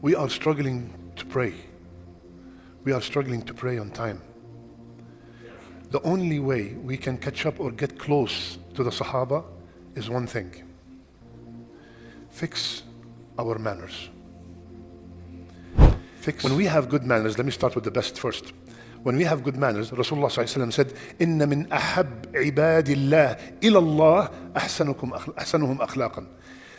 We are struggling to pray. We are struggling to pray on time. The only way we can catch up or get close to the Sahaba is one thing. Fix our manners. When we have good manners, let me start with the best first. When we have good manners, Rasulullah ﷺ said, إِنَّ مِنْ أَحَبْ عِبَادِ اللَّهِ إِلَى اللَّهِ أَحْسَنُهُمْ أَخْلَاقًا.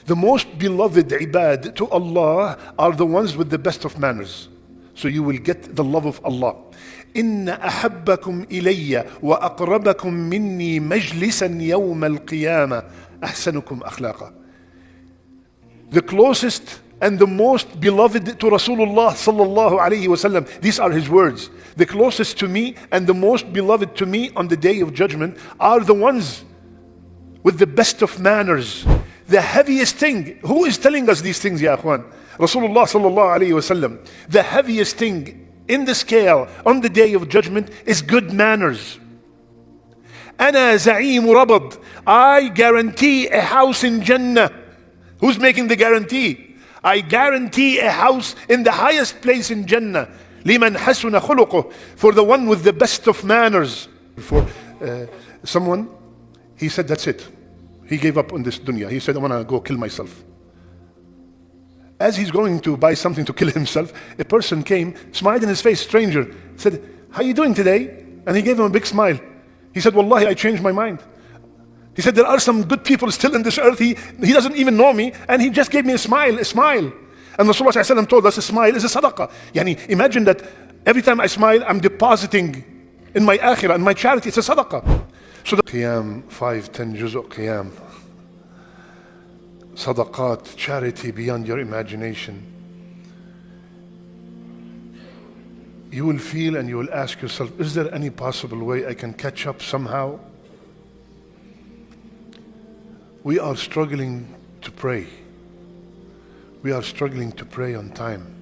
The most beloved ibad to Allah are the ones with the best of manners. So you will get the love of Allah. إِنَّ أَحَبَّكُمْ إِلَيَّ وَأَقْرَبَكُمْ مِنِّي مَجْلِسًا يَوْمَ الْقِيَامَةِ أَحْسَنُكُمْ أَخْلَاقًا. The closest and the most beloved to Rasulullah sallallahu alayhi wasallam. These are his words. The closest to me and the most beloved to me on the day of judgment are the ones with the best of manners. The heaviest thing, who is telling us these things, ya akhwan? Rasulullah sallallahu alayhi wasallam. The heaviest thing in the scale on the day of judgment is good manners. Ana za'im rabad. I guarantee a house in Jannah. Who's making the guarantee? I guarantee a house in the highest place in Jannah. لِمَنْ حَسُنَ خُلُقُهُ. For the one with the best of manners. For someone, he said, that's it. He gave up on this dunya. He said, I want to go kill myself. As he's going to buy something to kill himself, a person came, smiled in his face, stranger, said, how are you doing today? And he gave him a big smile. He said, Wallahi, I changed my mind. He said, there are some good people still in this earth. He doesn't even know me, and he just gave me a smile, a smile. And Rasulullah ﷺ told us a smile is a sadaqah. Yani, imagine that every time I smile, I'm depositing in my akhirah, in my charity, it's a sadaqah. So the qiyam, 5-10 juz' qiyam, sadaqat, charity beyond your imagination. You will feel and you will ask yourself, is there any possible way I can catch up somehow? We are struggling to pray. We are struggling to pray on time.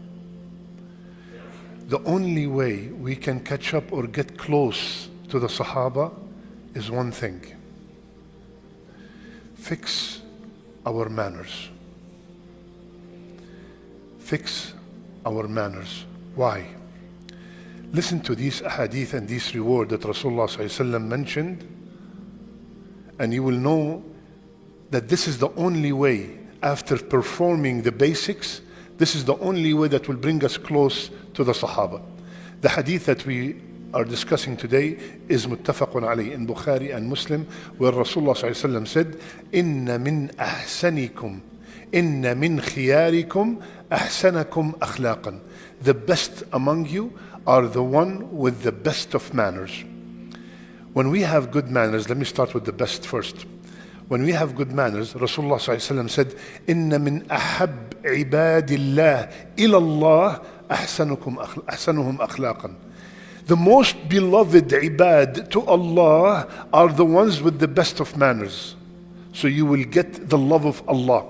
The only way we can catch up or get close to the Sahaba is one thing. Fix our manners. Fix our manners. Why? Listen to these ahadith and this reward that Rasulullah ﷺ mentioned, and you will know that this is the only way, after performing the basics, this is the only way that will bring us close to the Sahaba. The hadith that we are discussing today is muttafaqun alayh in Bukhari and Muslim, where Rasulullah ﷺ said, Inna min ahsanikum, inna min khiyarikum ahsanakum akhlaqan. The best among you are the one with the best of manners. When we have good manners, let me start with the best first. When we have good manners, Rasulullah ﷺ said, Inna min ahab ibadillah ila Allah ahsanuhum akhlaqan. The most beloved ibad to Allah are the ones with the best of manners. So you will get the love of Allah.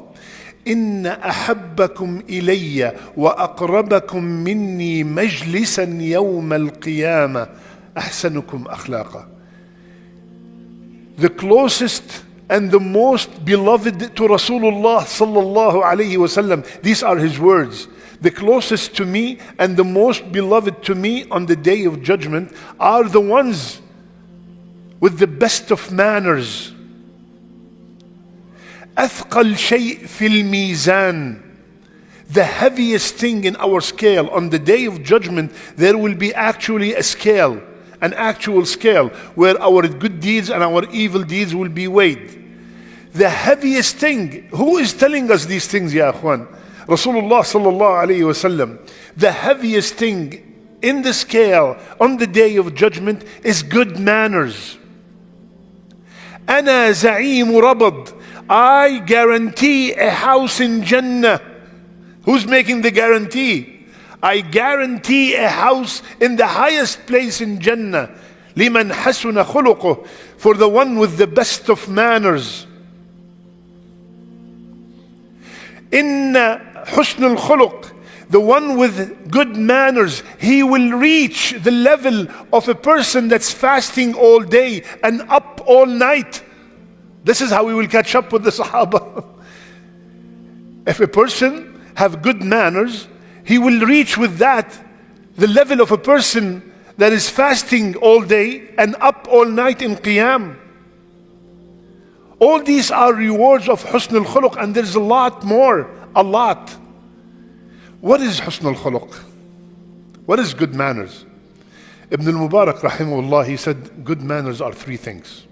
Inna ahabbakum ilayya wa aqrabakum minni majlisan yawm al-qiyamah ahsanukum akhlaqa. The closest and the most beloved to Rasulullah sallallahu alayhi wasallam. These are his words. The closest to me and the most beloved to me on the day of judgment are the ones with the best of manners. أثقل شيء في الميزان. The heaviest thing in our scale on the day of judgment, there will be actually a scale, an actual scale where our good deeds and our evil deeds will be weighed. The heaviest thing, who is telling us these things, ya akhwan? Rasulullah sallallahu alayhi wasallam. The heaviest thing in the scale on the day of judgment is good manners. Ana za'im rabad. I guarantee a house in Jannah. Who's making the guarantee? I guarantee a house in the highest place in Jannah. لِمَنْ حَسُنَ خُلُقُهُ. For the one with the best of manners. Inna husnul khuluq. The one with good manners, he will reach the level of a person that's fasting all day and up all night. This is how we will catch up with the Sahaba. If a person have good manners, he will reach with that the level of a person that is fasting all day and up all night in qiyam. All these are rewards of husn al-khuluq, and there's a lot more, a lot. What is husn al-khuluq? What is good manners? Ibn al-Mubarak rahimahullah, he said good manners are three things.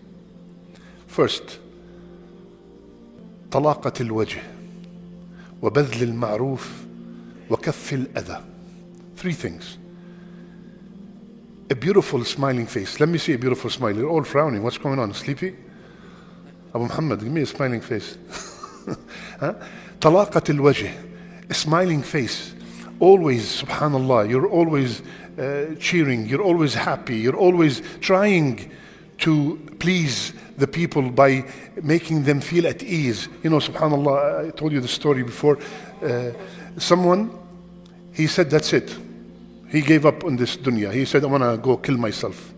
First, طلاقة الوجه وبذل المعروف وكف الأذى. Three things. A beautiful smiling face. Let me see a beautiful smile. You're all frowning. What's going on? Sleepy? Abu Muhammad, give me a smiling face. طلاقة الوجه. A smiling face. Always, subhanallah, you're always cheering, you're always happy, you're always trying to please the people by making them feel at ease. You know, subhanallah, I told you the story before. Someone, he said, that's it. He gave up on this dunya. He said, I want to go kill myself.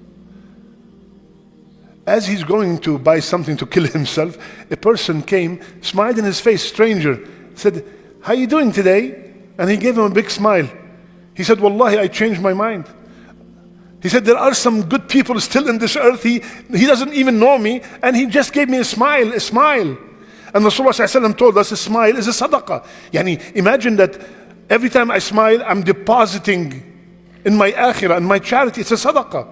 As he's going to buy something to kill himself, a person came, smiled in his face, stranger, said, how you doing today? And he gave him a big smile. He said, Wallahi, I changed my mind. He said, there are some good people still in this earth. He doesn't even know me, and he just gave me a smile, a smile. And Rasulullah told us a smile is a sadaqah. Yani, imagine that every time I smile, I'm depositing in my akhirah, in my charity. It's a sadaqah.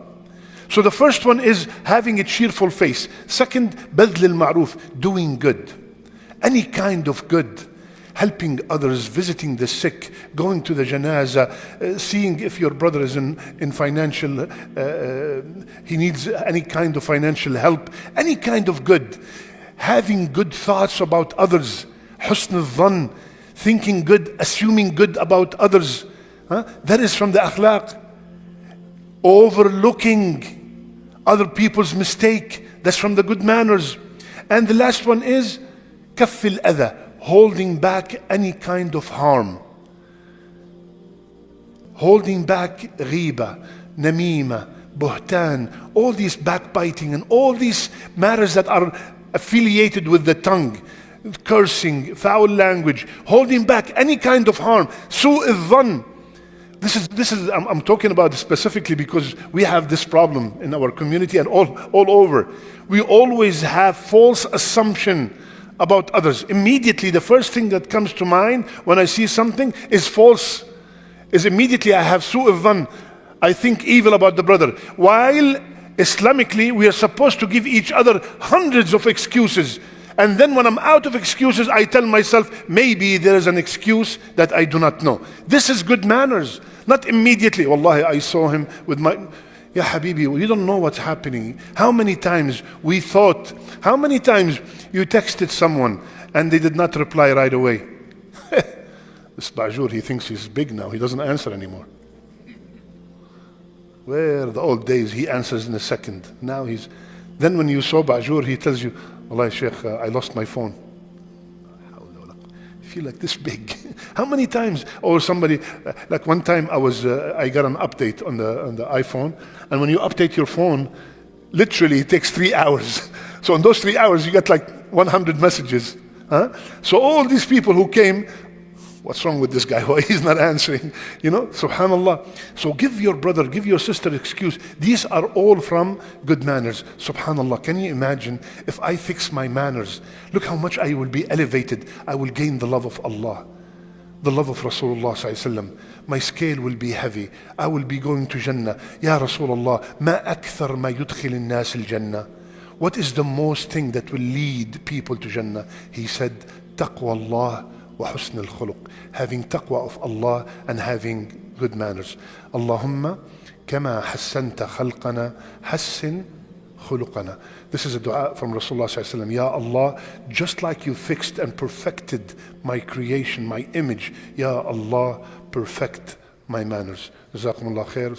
So the first one is having a cheerful face. Second, badl al-ma'ruf, doing good. Any kind of good. Helping others, visiting the sick, going to the janazah, seeing if your brother is in financial, he needs any kind of financial help, any kind of good. Having good thoughts about others, husn al-dhann, thinking good, assuming good about others. That is from the akhlaq. Overlooking other people's mistake, that's from the good manners. And the last one is kaff al-adha, holding back any kind of harm. Holding back ghiba, namima, buhtan, all these backbiting and all these matters that are affiliated with the tongue, cursing, foul language, holding back any kind of harm. Su' al-dhann. This is I'm talking about specifically because we have this problem in our community and all over. We always have false assumption about others. Immediately, the first thing that comes to mind when I see something is false. Is immediately I have su' al-dhann. I think evil about the brother. While Islamically, we are supposed to give each other hundreds of excuses. And then when I'm out of excuses, I tell myself, maybe there is an excuse that I do not know. This is good manners. Not immediately, wallahi, I saw him with my... Ya Habibi, you don't know what's happening. How many times we thought, how many times you texted someone and they did not reply right away? This Baajour, he thinks he's big now. He doesn't answer anymore. Where the old days, he answers in a second. Now he's... Then when you saw Baajour, he tells you, Wallahi Sheikh, I lost my phone. I feel like this big. How many times? Or somebody, like one time I got an update on the iPhone, and when you update your phone, literally it takes 3 hours. So in those 3 hours, you get like 100 messages. So all these people who came, what's wrong with this guy? Why he's not answering? You know, subhanallah. So give your brother, give your sister excuse. These are all from good manners. Subhanallah, can you imagine if I fix my manners? Look how much I will be elevated. I will gain the love of Allah, the love of Rasulullah sallallahu alaihi wasallam. My scale will be heavy. I will be going to Jannah. Ya Rasulullah, ma akthar ma yudkhil an-nas al-Jannah. What is the most thing that will lead people to Jannah? He said, taqwa Allah wa husn al-khuluq. Having taqwa of Allah and having good manners. Allahumma kama hassanta khalqana hassin khuluqana. This is a dua from Rasulullah sallallahu alaihi wasallam. Ya Allah, just like you fixed and perfected my creation, my image, Ya Allah, perfect my manners. Jazakumullah khair.